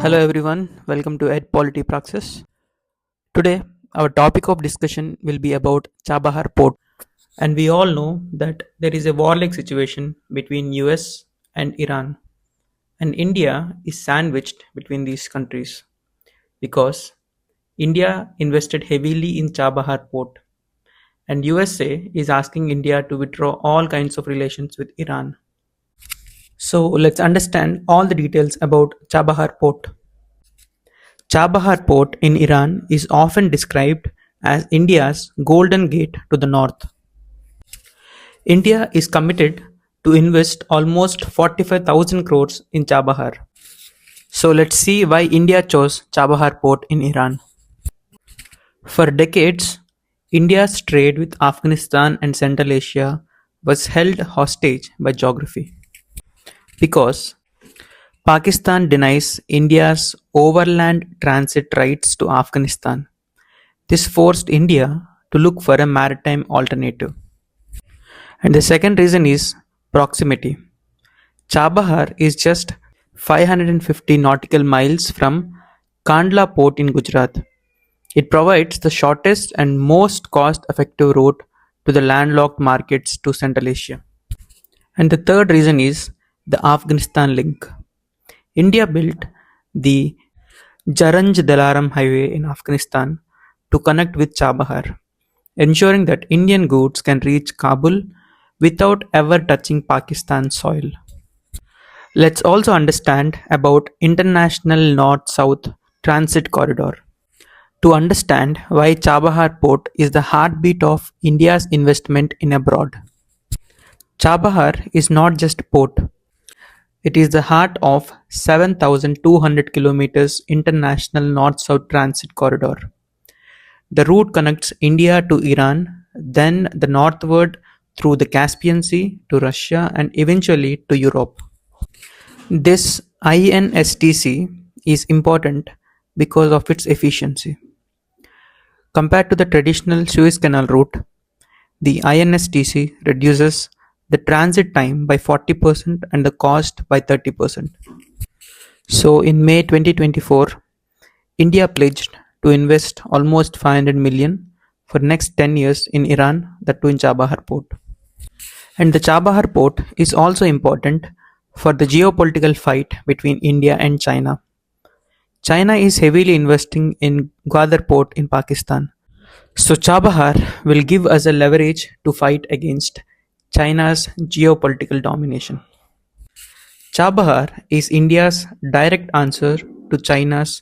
Hello everyone, welcome to Edpolity Praxis. Today, our topic of discussion will be about Chabahar Port. And we all know that there is a warlike situation between US and Iran. And India is sandwiched between these countries because India invested heavily in Chabahar Port and USA is asking India to withdraw all kinds of relations with Iran. So let's understand all the details about Chabahar Port. Chabahar Port in Iran is often described as India's Golden Gate to the north. India is committed to invest almost 45,000 crores in Chabahar. So let's see why India chose Chabahar Port in Iran. For decades, India's trade with Afghanistan and Central Asia was held hostage by geography because Pakistan denies India's overland transit rights to Afghanistan. This forced India to look for a maritime alternative. And the second reason is proximity. Chabahar is just 550 nautical miles from Kandla port in Gujarat. It provides the shortest and most cost effective route to the landlocked markets to Central Asia. And the third reason is the Afghanistan link. India built the Jaranj-Dalaram highway in Afghanistan to connect with Chabahar, ensuring that Indian goods can reach Kabul without ever touching Pakistan's soil. Let's also understand about International North-South Transit Corridor. To understand why Chabahar Port is the heartbeat of India's investment in abroad. Chabahar is not just a port. It is the heart of 7,200 kilometers international north-south transit corridor. The route connects India to Iran, then the northward through the Caspian Sea to Russia and eventually to Europe. This INSTC is important because of its efficiency. Compared to the traditional Suez Canal route, the INSTC reduces the transit time by 40% and the cost by 30%. So in May 2024, India pledged to invest almost 500 million for next 10 years in Iran, that too in Chabahar Port. And the Chabahar Port is also important for the geopolitical fight between India and China. China is heavily investing in Gwadar port in Pakistan. So Chabahar will give us a leverage to fight against China's geopolitical domination. Chabahar is India's direct answer to China's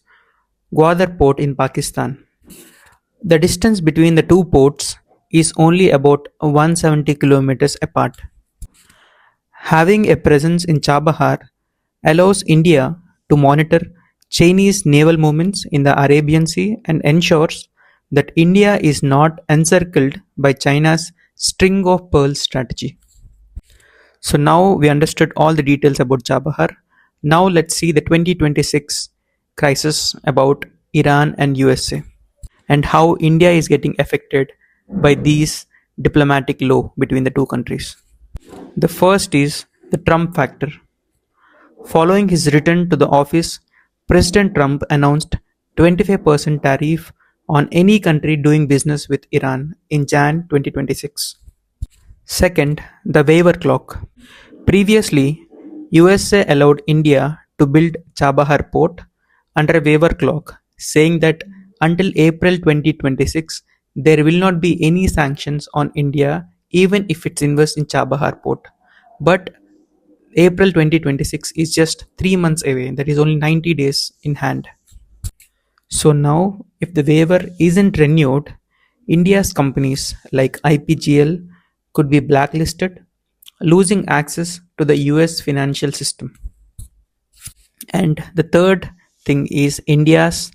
Gwadar port in Pakistan. The distance between the two ports is only about 170 kilometers apart. Having a presence in Chabahar allows India to monitor Chinese naval movements in the Arabian Sea and ensures that India is not encircled by China's string of pearls strategy. So now we understood all the details about Chabahar. Now let's see the 2026 crisis about Iran and USA and how India is getting affected by these diplomatic law between the two countries. The first is the Trump factor. Following his return to the office, President Trump announced 25% tariff on any country doing business with Iran in Jan 2026. Second, the waiver clock. Previously, USA allowed India to build Chabahar port under a waiver clock, saying that until April 2026, there will not be any sanctions on India even if it invests in Chabahar port. But April 2026 is just 3 months away, that is only 90 days in hand. So now, if the waiver isn't renewed, India's companies like IPGL could be blacklisted, losing access to the US financial system. And the third thing is India's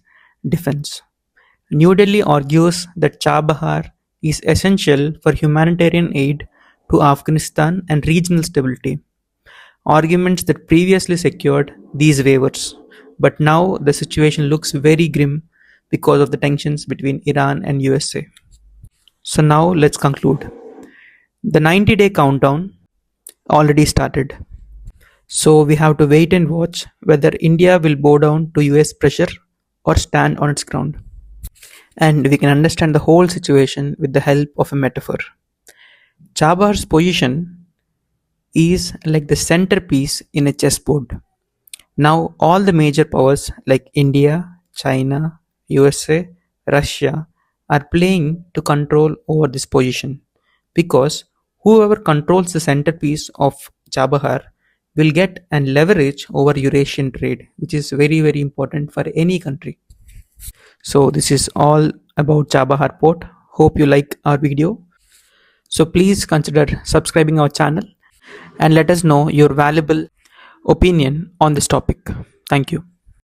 defense. New Delhi argues that Chabahar is essential for humanitarian aid to Afghanistan and regional stability. Arguments that previously secured these waivers. But now the situation looks very grim because of the tensions between Iran and USA. So now let's conclude. The 90-day countdown already started. So we have to wait and watch whether India will bow down to US pressure or stand on its ground. And we can understand the whole situation with the help of a metaphor. Chabahar's position is like the centerpiece in a chessboard. Now, all the major powers like India, China, USA, Russia are playing to control over this position because whoever controls the centerpiece of Chabahar will get and leverage over Eurasian trade, which is very, very important for any country. So, this is all about Chabahar Port. Hope you like our video. So, please consider subscribing our channel and let us know your valuable opinion on this topic. Thank you.